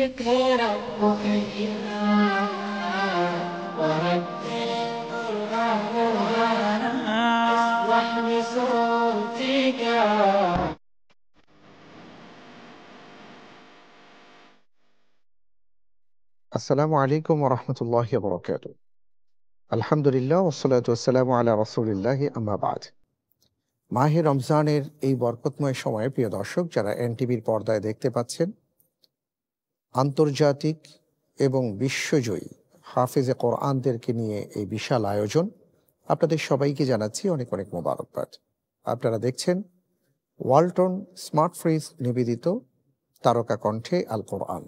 ذكرى وحيها ورتل القرآن واحمي صوتك. আসসালামু আলাইকুম ওরহমতুল্লাহি বরকাত। আলহামদুলিল্লাহ ওয়াসসালাতু ওয়াসসালামু আলা রাসূলিল্লাহি আম্মা বাদ। মাহে রমজানের এই বরকতময় সময়ে প্রিয় দর্শক, যারা এনটিভির পর্দায় দেখতে পাচ্ছেন, আন্তর্জাতিক এবং বিশ্বজয়ী হাফেজে কোরআনদেরকে নিয়ে এই বিশাল আয়োজন, আপনাদের সবাইকে জানাচ্ছি অনেক অনেক মোবারকবাদ। আপনারা দেখছেন ওয়ালটন স্মার্ট ফ্রিজ নিবেদিত তারকা কণ্ঠে আল কোরআন।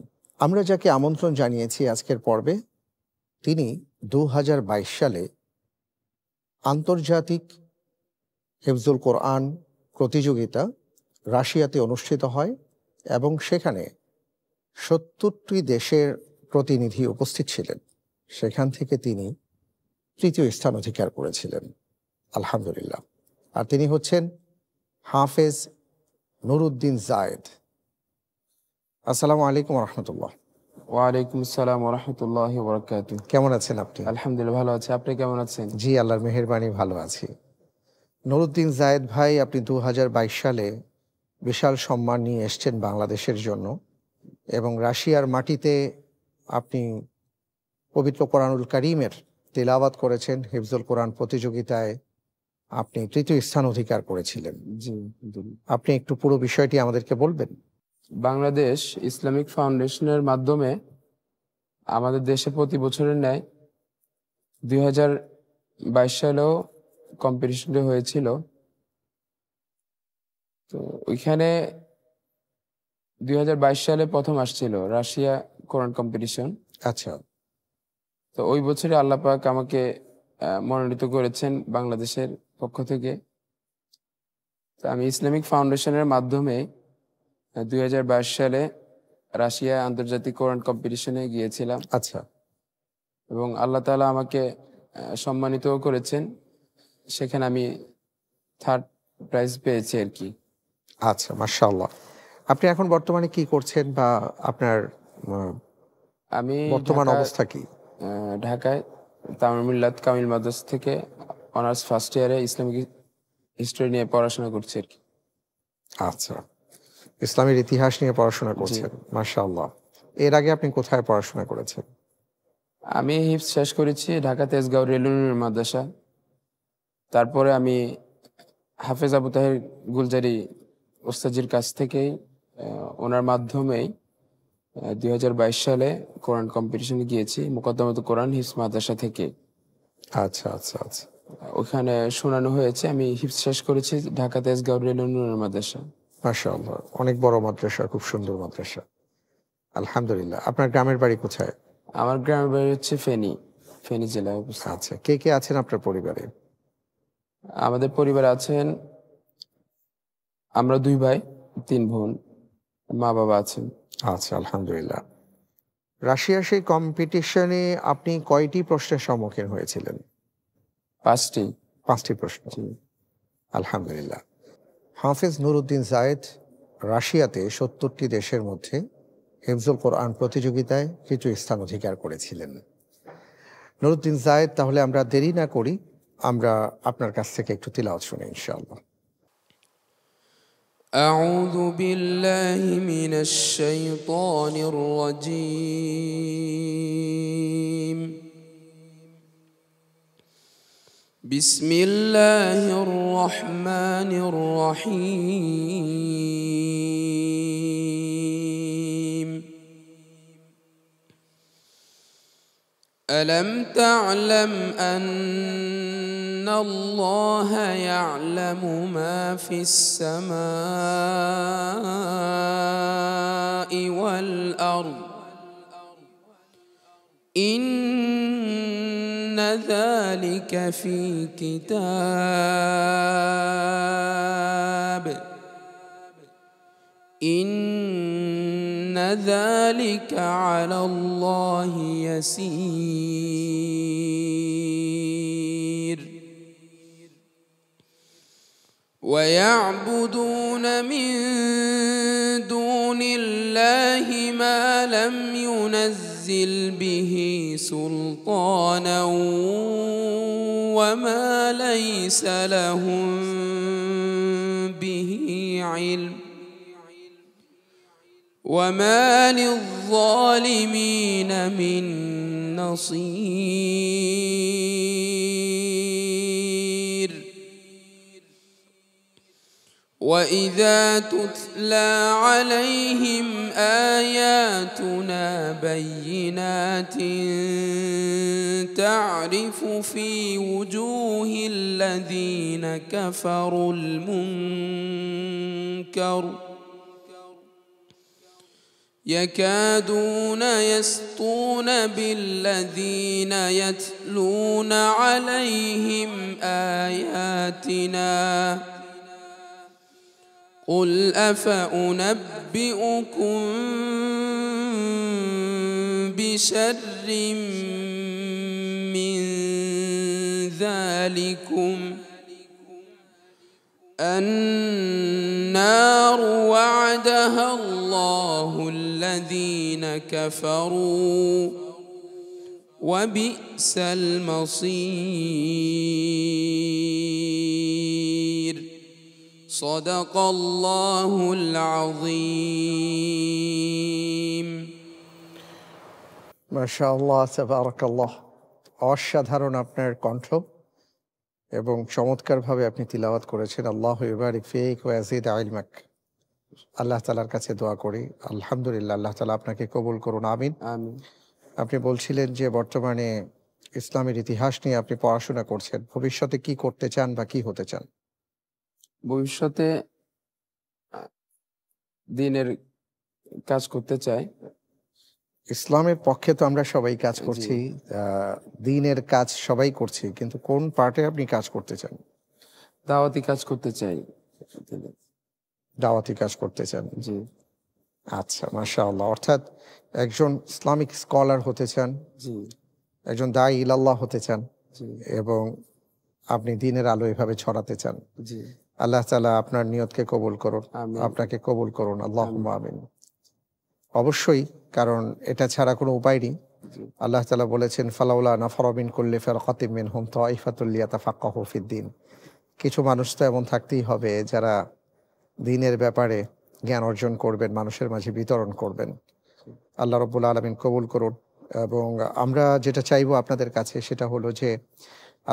আমরা যাকে আমন্ত্রণ জানিয়েছি আজকের পর্বে, তিনি ২০২২ সালে আন্তর্জাতিক হিফজুল কোরআন প্রতিযোগিতা রাশিয়াতে অনুষ্ঠিত হয় এবং সেখানে ৭০টি দেশের প্রতিনিধি উপস্থিত ছিলেন। সেখান থেকে তিনি তৃতীয় স্থান অধিকার করেছিলেন, আলহামদুলিল্লাহ। আর তিনি হচ্ছেন হাফেজ নুরুদ্দিন জায়েদ। আসসালামু আলাইকুম রহমতুল্লাহ। ওয়ালাইকুম আসসালাম ওরহমতুল্লাহি ওয়াবারাকাতুহু। কেমন আছেন আপনি? আলহামদুলিল্লাহ ভালো আছি, আপনি কেমন আছেন? জি, আল্লাহর মেহেরবানি ভালো আছি। নুরুদ্দিন জায়েদ ভাই, আপনি ২০২২ সালে বিশাল সম্মান নিয়ে এসছেন বাংলাদেশের জন্য এবং রাশিয়ার মাটিতে আপনি পবিত্র কোরআনুল কারীমের তিলাওয়াত করেছেন। হিফজুল কোরআন প্রতিযোগিতায় আপনি তৃতীয় স্থান অধিকার করেছিলেন। জি, আপনি একটু পুরো বিষয়টি আমাদেরকে বলবেন? বাংলাদেশ ইসলামিক ফাউন্ডেশনের মাধ্যমে আমাদের দেশে প্রতি বছরের ন্যায় ২০২২ সালেও কম্পিটিশনটি হয়েছিল। তো ওইখানে ২০২২ সালে প্রথম আসছিল রাশিয়া কোরআন কম্পিটিশন। আচ্ছা, তো ওই বছরে আল্লাহ পাক আমাকে মনোনীত করেছেন বাংলাদেশের পক্ষ থেকে। তো আমি ইসলামিক ফাউন্ডেশনের মাধ্যমে ২০২২ সালে রাশিয়া আন্তর্জাতিক কোরআন কম্পিটিশনে গিয়েছিলাম আচ্ছা, এবং আল্লাহ তাআলা আমাকে সম্মানিত করেছেন। সেখানে আমি থার্ড প্রাইজ পেয়েছি আর কি। আচ্ছা, মাশাআল্লাহ। আপনি এখন বর্তমানে কি করছেন বা আপনার আমি বর্তমান অবস্থা কি? ঢাকায় তামিল মিল্লাত কামিল মাদ্রাসা থেকে অনার্স ফার্স্ট ইয়ারে ইসলামিক হিস্ট্রি নিয়ে পড়াশোনা করছি আর কি। আচ্ছা, ইসলামের ইতিহাস নিয়ে পড়াশোনা জি, করছেন, মাশাআল্লাহ। এর আগে আপনি কোথায় পড়াশোনা করেছেন? আমি হিফজ শেষ করেছি ঢাকা তেজগাঁও রেলুনের মাদ্রাসা। তারপরে আমি হাফেজ আবু তাহের গুলজারি ওস্তাজির কাছ থেকেই ওনার মাধ্যমেই ২০২২ সালে কোরআন কম্পিটিশনে গিয়েছি মুকদ্দমাত কোরআন হিফজ মাদ্রাসা থেকে। আচ্ছা, আচ্ছা, আচ্ছা, ওখানে শোনানো হয়েছে। আমি হিফজ শেষ করেছি ঢাকা তেজগাঁও রেলুনের মাদ্রাসা। মাশাআল্লাহ। অনেক বড় মাদ্রাসা, খুব সুন্দর মাদ্রাসা, আলহামদুলিল্লাহ। আপনার গ্রামের বাড়ি কোথায়? আমার গ্রামের বাড়ি হচ্ছে ফেনী, ফেনী জেলায় অবস্থিত। আচ্ছা, কে কে আছেন আপনার পরিবারে? আমাদের পরিবারে আছেন আমরা 2 ভাই 3 বোন, মা বাবা আছেন। আচ্ছা, আলহামদুলিল্লাহ। রাশিয়ার সেই কম্পিটিশনে আপনি কয়টি প্রশ্নের সম্মুখীন হয়েছিলেন? 5টি। 5টি প্রশ্ন, জি। আলহামদুলিল্লাহ। হাফেজ নুরুদ্দিন জায়েদ রাশিয়াতে ৭০টি দেশের মধ্যে হিফজুল কোরআন প্রতিযোগিতায় তৃতীয় স্থান অধিকার করেছিলেন। নুরুদ্দিন জায়েদ, তাহলে আমরা দেরি না করি, আমরা আপনার কাছ থেকে একটু তিলাওয়াত শুনি ইনশাআল্লাহ। أعوذ بالله من الشيطان الرجيم. بسم الله الرحمن الرحيم. ألم تعلم أن الله يعلم ما في السماء والأرض إن ذلك في كتاب إن ذلك على الله يسير. ويعبدون من دون دون الله ما لم ينزل به سلطانا وما ليس لهم به علم وما للظالمين من نصير وإذا تتلى عليهم آياتنا بينات تعرف في وجوه الذين كفروا المنكر يكادون يسطون بالذين يتلون عليهم آياتنا قل أفأنبئكم بشر من ذلكم النار وعدها الله الذين كفروا وبئس المصير صدق الله العظيم মাশাআল্লাহ, তাবারাকাল্লাহ। অসাধারণ আপনার কণ্ঠ এবং চমৎকারভাবে আপনি তিলাওয়াত করেছেন। আল্লাহু ইবারিক ফিক ওয়া ইয়াজিদ ইলমাক। আল্লাহ তাআলার কাছে দোয়া করি, আলহামদুলিল্লাহ, আল্লাহ তাআলা আপনাকে কবুল করুন, আমিন। আমিন। আপনি বলছিলেন যে বর্তমানে ইসলামের ইতিহাস নিয়ে আপনি পড়াশোনা করছেন। ভবিষ্যতে কি করতে চান বা কি হতে চান? ভবিষ্যতে দ্বীনের কাজ করতে চাই। ইসলামের পক্ষে তো আমরা সবাই কাজ জি। করছি, দ্বীনের কাজ সবাই করছি, কিন্তু কোন পার্টে আপনি কাজ করতে চান? দাওয়াতি কাজ করতে চাই। দাওয়াতি কাজ করতে চান। জি আচ্ছা, মাশাআল্লাহ। অর্থাৎ একজন ইসলামিক স্কলার হতে চান, জি একজন দাঈ ইলাল্লাহ হতে চান, জি এবং আপনি দ্বীনের আলো এভাবে ছড়াতে চান। জি আল্লাহ তাআলা আপনার নিয়তকে কবুল করুন, আমিন। আপনাকে কবুল করুন, আল্লাহুম্মা আমিন। অবশ্যই, কারণ এটা ছাড়া কোনো উপায় নেই। জি আল্লাহ তাআলা বলেছেন, ফালাউলা নাফারা মিন কুল্লি ফিরকাতিন মিনহুম তাইফাতুল লিয়াতাফাক্কাহু ফিদ্দীন। কিছু মানুষ তো এমন থাকতেই হবে যারা দ্বীনের ব্যাপারে জ্ঞান অর্জন করবেন, মানুষের মাঝে বিতরণ করবেন। আল্লাহ রাব্বুল আলামিন কবুল করুন। এবং আমরা যেটা চাইবো আপনাদের কাছে সেটা হলো যে,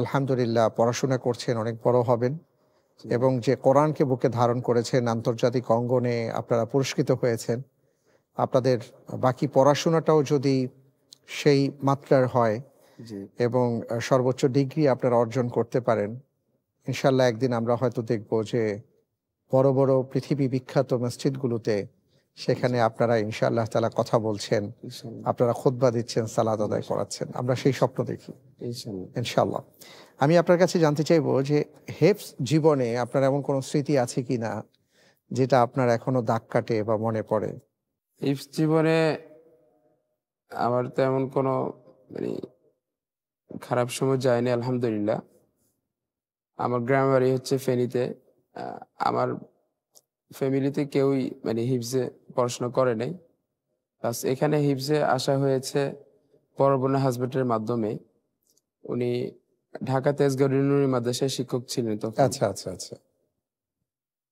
আলহামদুলিল্লাহ, পড়াশোনা করছেন, অনেক বড় হবেন, এবং যে কোরআনকে বুকে ধারণ করেছেন, আন্তর্জাতিক অঙ্গনে আপনারা পুরস্কৃত হয়েছেন। আপনাদের বাকি পড়াশোনাটাও যদি সেই মাত্রার হয় জি এবং সর্বোচ্চ ডিগ্রি আপনারা অর্জন করতে পারেন, ইনশাল্লাহ একদিন আমরা হয়তো দেখব যে বড় বড় পৃথিবী বিখ্যাত মসজিদগুলোতে সেখানে আপনারা ইনশাআল্লাহ তাআলা কথা বলছেন, ইনশাআল্লাহ আপনারা খুতবা দিচ্ছেন, সালাত আদায় করাচ্ছেন। আমরা সেই স্বপ্ন দেখি ইনশাআল্লাহ। ইনশাআল্লাহ। আমি আপনার কাছে জানতে চাইবো যে হেফজ জীবনে আপনার এমন কোনো স্মৃতি আছে কিনা যেটা আপনার এখনো দাগ কাটে বা মনে পড়ে? হিফজ জীবনে আমার তেমন কোনো মানে খারাপ সময় যায়নি, আলহামদুলিল্লাহ। আমার গ্রামের বাড়ি হচ্ছে ফেনীতে। আমার ফ্যামিলিতে কেউই মানে হিফজে পড়াশোনা করে নাই। প্লাস এখানে হিফজে আসা হয়েছে বড় বোনের হাজবেন্ডের মাধ্যমে। উনি ঢাকা তেজগাঁও নুরুন্নি মাদ্রাসায় শিক্ষক ছিলেন তখন। আচ্ছা আচ্ছা আচ্ছা।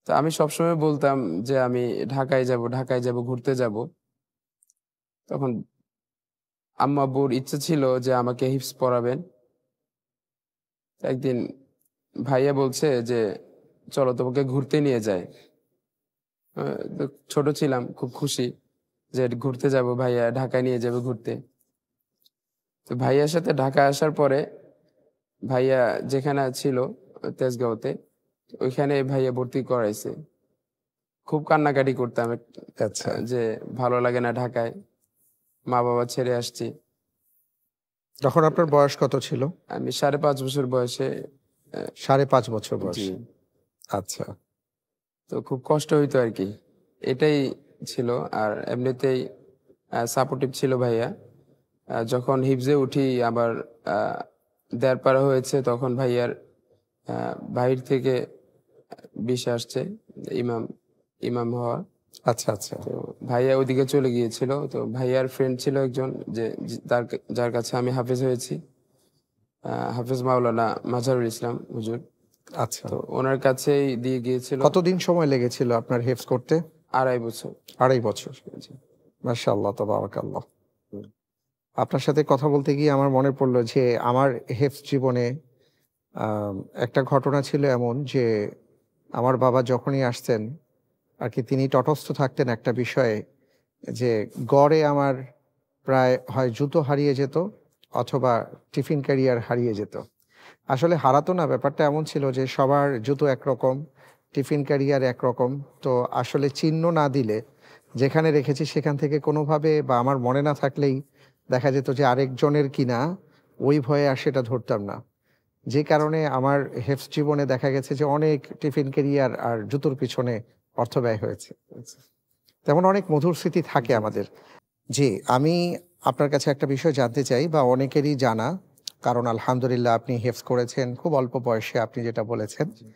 তো আমি সবসময় বলতাম যে আমি ঢাকায় যাব, ঘুরতে যাব। তখন আম্মা আব্বুর ইচ্ছা ছিল যে আমাকে হিফজ পড়াবেন। একদিন ভাইয়া বলছে যে চলো তোমাকে ঘুরতে নিয়ে যায়। তো ছোট ছিলাম, খুব খুশি যে ঘুরতে যাব, ভাইয়া ঢাকায় নিয়ে যাবে ঘুরতে। তো ভাইয়ার সাথে ঢাকা আসার পরে ভাইয়া যেখানে ছিল তেজগাঁওতে, ওইখানে ভাইয়া ভর্তি করাইছে। খুব কান্নাকাটি করতাম আচ্ছা, যে ভালো লাগে না ঢাকায়, মা বাবা ছেড়ে আসছি। তখন আপনার বয়স কত ছিল? আমি 5.5 বছর বয়সে। 5.5 বছর জি। বয়স। আচ্ছা। তো খুব কষ্ট হইতো আর কি, এটাই ছিল। আর এমনিতেই সাপোর্টিভ ছিল ভাইয়া। যখন হিফজে উঠি, আবার দেড় পারা হয়েছে, তখন ভাইয়ার বাহির থেকে বিষয় আসছে ইমাম হওয়া। আচ্ছা আচ্ছা। তো ভাইয়া ওদিকে চলে গিয়েছিল, তো ভাইয়ার ফ্রেন্ড ছিল একজন যার কাছে আমি হাফেজ হয়েছি, হাফেজ মাওলানা মাজহারুল ইসলাম হুজুর। আচ্ছা, তো ওনার কাছেই দিয়ে গিয়েছিল। কতদিন সময় লেগেছিল আপনার হেফজ করতে? 2.5 বছর। 2.5 বছর। জি। মাশাআল্লাহ, তাবারাকাল্লাহ। আপনার সাথে কথা বলতে গিয়ে আমার মনে পড়লো যে আমার হেফজ জীবনে আম একটা ঘটনা ছিল এমন যে, আমার বাবা যখনই আসতেন আর কি, তিনি তটস্থ থাকতেন একটা বিষয়ে, যে গড়ে আমার প্রায় হয় জুতো হারিয়ে যেত অথবা টিফিন ক্যারিয়ার হারিয়ে যেত। আসলে হারাতো না, ব্যাপারটা এমন ছিল যে সবার জুতো একরকম, টিফিন ক্যারিয়ার একরকম। তো আসলে চিহ্ন না দিলে যেখানে রেখেছি সেখান থেকে কোনোভাবে বা আমার মনে না থাকলেই দেখা যেত যে আরেকজনের কিনা, ওই ভয়ে আর সেটা ধরতাম না। যে কারণে আমার হেফজ জীবনে দেখা গেছে যে অনেক টিফিন ক্যারিয়ার আর জুতোর পিছনে অর্থ ব্যয় হয়েছে। তেমন অনেক মধুর স্মৃতি থাকে জি, আমাদের। জি, আমি আপনার কাছে একটা বিষয় জানতে চাই, বা অনেকেরই জানা, কারণ আলহামদুলিল্লাহ আপনি হেফজ করেছেন খুব অল্প বয়সে, আপনি যেটা বলেছেন, জি,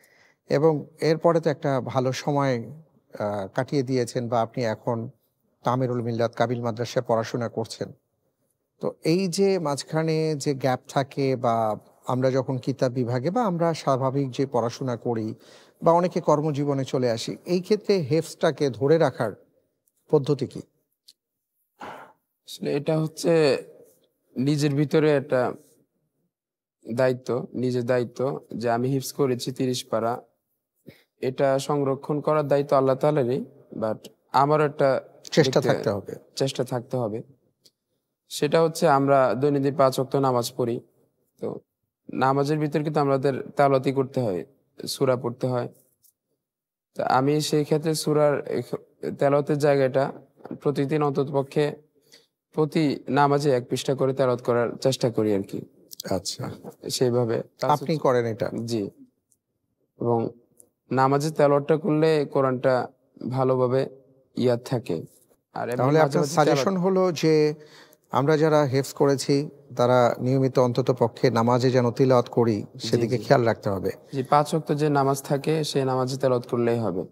এবং এরপরে তো একটা ভালো সময় কাটিয়ে দিয়েছেন, বা আপনি এখন তামিরুল মিল্লাত কাবিল মাদ্রাসায় পড়াশোনা করছেন। তো এই যে মাঝখানে যে গ্যাপ থাকে, বা আমরা যখন কিতাব বিভাগে বা আমরা স্বাভাবিক যে পড়াশোনা করি, বা অনেকে কর্মজীবনে চলে আসি, এই ক্ষেত্রে হেফজটাকে ধরে রাখার পদ্ধতি কি? আসলে এটা হচ্ছে নিজের ভিতরে একটা দায়িত্ব, নিজের দায়িত্ব, যে আমি হিফজ করেছি 30 পারা, এটা সংরক্ষণ করার দায়িত্ব আল্লাহ তাআলারই। বাট আমারও একটা চেষ্টা দেখতে থাকতে হবে। চেষ্টা থাকতে হবে। সেটা হচ্ছে আমরা দৈনন্দিন 5 ওয়াক্ত নামাজ পড়ি। তো নামাজের ভিতর কিন্তু আমাদের তেলাওয়াতি করতে হয়, সূরা পড়তে হয়। তো আমি সেই ক্ষেত্রে সূরার তেলাওয়াতের জায়গাটা প্রতিদিন অন্ততপক্ষে প্রতি নামাজে 1 পৃষ্ঠা করে তেলাওয়াত করার চেষ্টা করি আরকি। আচ্ছা, সেইভাবে প্লাস আপনি করেন এটা? জি, এবং নামাজে তেলাওয়াতটা করলে কোরআনটা ভালোভাবে ইয়াদ থাকে। আর এমনি তাহলে মাঝে, আপনার মাঝে তেলাওয়াত। সাজেশন হলো যে আমরা যারা হেফজ করেছি তারা নিয়মিত অন্তত পক্ষে নামাজে যেন তিলাওয়াত করি, জি, সেদিকে জি। খেয়াল রাখতে হবে। জি, 5 ওয়াক্ত যে নামাজ থাকে সেই নামাজে তেলাওয়াত করলেই হবে।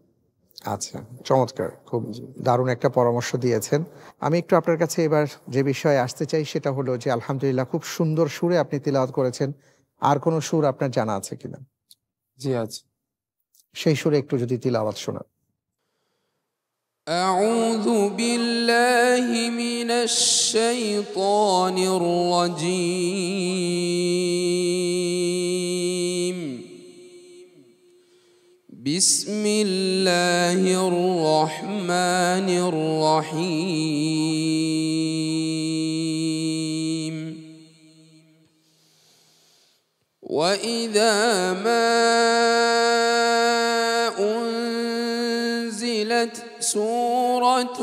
আচ্ছা, চমৎকার! খুব জি, দারুণ একটা পরামর্শ দিয়েছেন। আমি একটু আপনার কাছে এবার যে বিষয়ে আসতে চাই সেটা হলো যে, আলহামদুলিল্লাহ খুব সুন্দর সুরে আপনি তিলাওয়াত করেছেন। আর কোনো সুর আপনার জানা আছে কিনা? জি আছে। সেই সুরে একটু যদি তিলাওয়াত শোনান। أعوذ بالله من الشيطان الرجيم. بسم الله الرحمن الرحيم. وإذا ما أنزلت سورة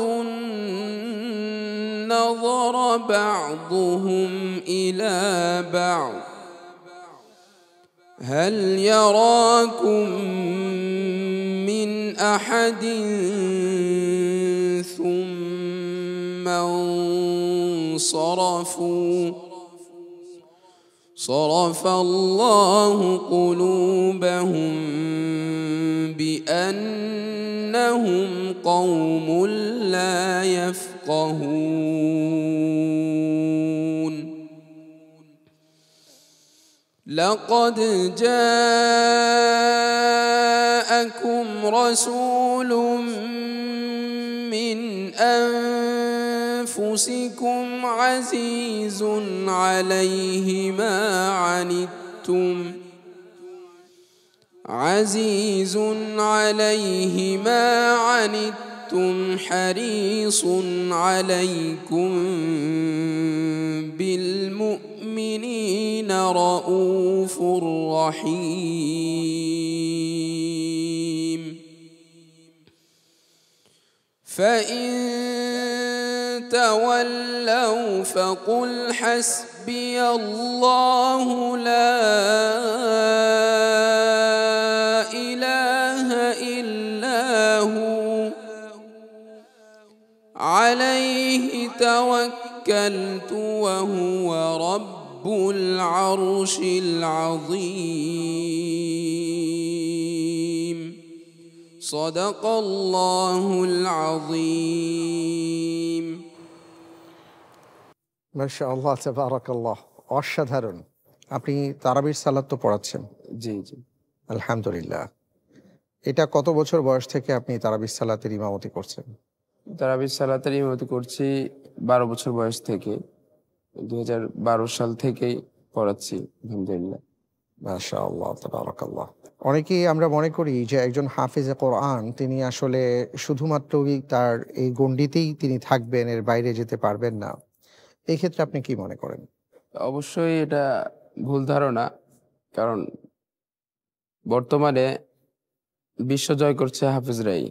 نظر بعضهم إلى بعض هل يراكم من أحد ثم انصرفوا صرف الله قلوبهم بأنهم قوم لا يفقهون. لقد جاءكم رسول من أنفسكم عزيز عليه ما عنتم حريص عليكم بالمؤمنين رؤوف رحيم. فإن تولوا فقل حسبي الله لا إله إلا هو عليه توكلت وهو رب العرش العظيم. صدق الله العظيم. মাশাআল্লাহ, তাবারাকাল্লাহ, অসাধারণ। আপনি তারাবির সালাত তো পড়াচ্ছেন? জি জি। আলহামদুলিল্লাহ। এটা কত বছর বয়স থেকে আপনি তারাবির সালাতের ইমামতি করছেন? তারাবির সালাতের ইমামতি করছি 12 বছর বয়স থেকে। 2012 সাল থেকেই পড়াচ্ছি আলহামদুলিল্লাহ। মাশাআল্লাহ, তাবারাকাল্লাহ। অনেকেই আমরা মনে করি যে একজন হাফেজে কোরআন তিনি আসলে শুধুমাত্রই তার এই গণ্ডিতেই তিনি থাকবেন, এর বাইরে যেতে পারবেন না। এই ক্ষেত্রে আপনি কি মনে করেন? অবশ্যই এটা ভুল ধারণা। কারণ বর্তমানে বিশ্ব জয় করছে হাফেজরাই।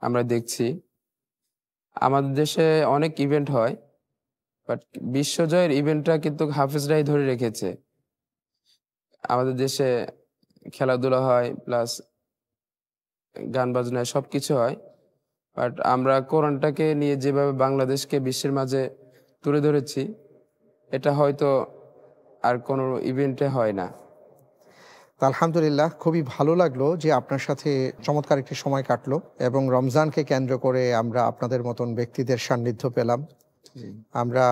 আমরা দেখছি আমাদের দেশে অনেক ইভেন্ট হয়, বাট বিশ্বজয়ের ইভেন্টটা কিন্তু হাফেজরাই ধরে রেখেছে। আমাদের দেশে খেলাধুলা হয়, প্লাস গান বাজনায় সবকিছু হয়, বাট আমরা কোরআনটাকে নিয়ে যেভাবে বাংলাদেশকে বিশ্বের মাঝে তুলে ধরেছি, এটা হয়তো আর কোনো ইভেন্টে হয় না। তো আলহামদুলিল্লাহ, খুবই ভালো লাগলো যে আপনার সাথে চমৎকার একটি সময় কাটলো এবং রমজানকে কেন্দ্র করে আমরা আপনাদের মতন ব্যক্তিদের সান্নিধ্য পেলাম। আমরা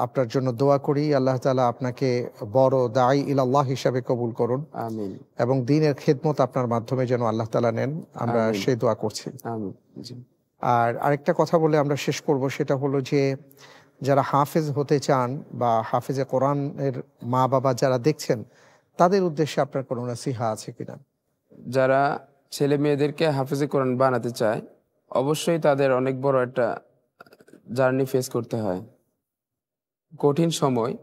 আপনার জন্য দোয়া করি, আল্লাহ তাআলা আপনাকে বড় দাঈ ইলাল্লাহ হিসাবে কবুল করুন আমিন এবং দ্বীনের খেদমত আপনার মাধ্যমে যেন আল্লাহ তাআলা নেন, আমরা আমিন সেই দোয়া করছি। আমিন। জি আর আরেকটা কথা বলে আমরা শেষ করব, সেটা হলো যে যারা হাফেজ হতে চান বা হাফেজে কোরআনের মা বাবা যারা দেখছেন, তাদের উদ্দেশ্যে আপনার কোনো নসিহা আছে কিনা? যারা ছেলে মেয়েদেরকে হাফেজে কোরআন বানাতে চায়, অবশ্যই তাদের অনেক বড় একটা জার্নি ফেস করতে হয়, কঠিন সময়।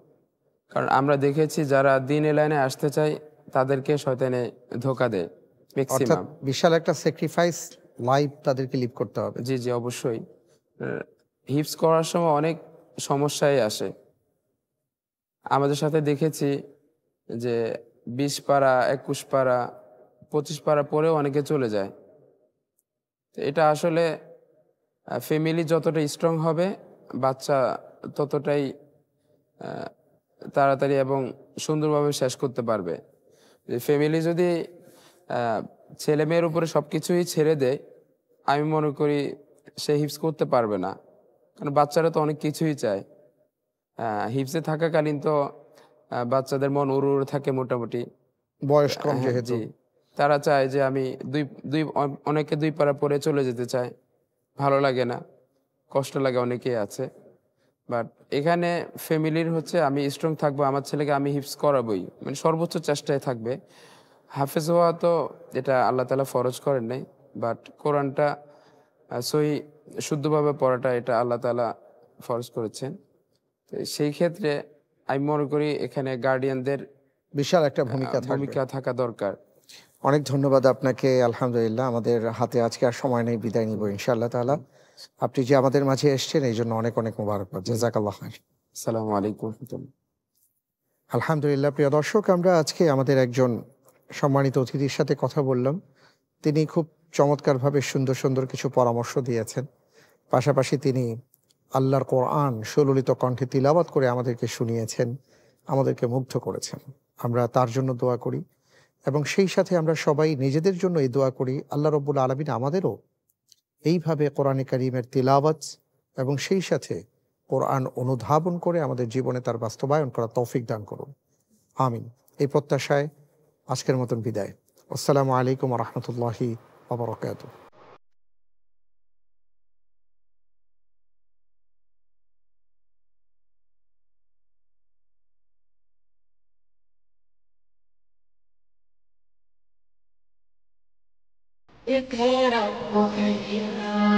কারণ আমরা দেখেছি যারা দ্বীনের লাইনে আসতে চায় তাদেরকে শয়তানে ধোঁকা দেয় অর্থাৎ ম্যাক্সিমাম। বিশাল একটা স্যাক্রিফাইস লাইফ তাদেরকে লিভ করতে হবে। জি জি, অবশ্যই। হিপস করার সময় অনেক সমস্যাই আসে। আমাদের সাথে দেখেছি যে 20 পারা, 21 পারা, 25 পারা পরেও অনেকে চলে যায়। তো এটা আসলে ফ্যামিলি যতটা স্ট্রং হবে, বাচ্চা ততটাই আহ, তাড়াতাড়ি এবং সুন্দরভাবে শেষ করতে পারবে। ফ্যামিলি যদি ছেলে মেয়ের উপরে সব কিছুই ছেড়ে দেয়, আমি মনে করি সে হিপস করতে পারবে না। কারণ বাচ্চারা তো অনেক কিছুই চায়। হিপসে থাকাকালীন তো বাচ্চাদের মন উড়ু উড়ু থাকে মোটামুটি। বয়স কম হ্যাঁ, যেহেতু। জি। তারা চায় যে আমি দুই দুই অনেকে 2 পারা পরে চলে যেতে চায়, ভালো লাগে না, কষ্ট লাগে, অনেকেই আছে। বাট এখানে ফ্যামিলির হচ্ছে আমি স্ট্রং থাকবো, আমার ছেলেকে আমি হিপস করাবোই, মানে সর্বোচ্চ চেষ্টায় থাকবে। হাফেজ হওয়া তো এটা আল্লাহ তাআলা ফরজ করেন নাই, বাট কোরআনটা সহি শুদ্ধভাবে পড়াটা এটা আল্লাহ তাআলা ফরজ করেছেন। তো সেই ক্ষেত্রে আমি মনে করি এখানে গার্ডিয়ানদের বিশাল একটা ভূমিকা থাকবে। ভূমিকা থাকা দরকার। অনেক ধন্যবাদ আপনাকে। আলহামদুলিল্লাহ, আমাদের হাতে আজকে আর সময় নেই, বিদায় নিব ইনশাআল্লাহ তাআলা। আপনি যে আমাদের মাঝে এসেছেন এই জন্য অনেক অনেক মোবারকবাদ। জাযাকাল্লাহ খাইর। আসসালামু আলাইকুম ওয়া রাহমাতুল্লাহ। আলহামদুলিল্লাহ, প্রিয় দর্শক, আমরা আজকে আমাদের একজন সম্মানিত অতিথির সাথে কথা বললাম। তিনি খুব চমৎকারভাবে সুন্দর সুন্দর কিছু পরামর্শ দিয়েছেন। পাশাপাশি তিনি আল্লাহর কোরআন সুললিত কণ্ঠে তিলাওয়াত করে আমাদেরকে শুনিয়েছেন, আমাদেরকে মুগ্ধ করেছেন। আমরা তার জন্য দোয়া করি এবং সেই সাথে আমরা সবাই নিজেদের জন্য এই দোয়া করি, আল্লাহ রব্বুল আলামিন আমাদেরও এইভাবে কোরআনে কারীমের তিলাওয়াত এবং সেই সাথে কোরআন অনুধাবন করে আমাদের জীবনে তার বাস্তবায়ন করার তৌফিক দান করুন। আমিন। এই প্রত্যাশায় আজকের মতন বিদায়। আসসালামু আলাইকুম ওয়া রাহমাতুল্লাহি ওয়া বারাকাতুহু। اقرأ وهيئا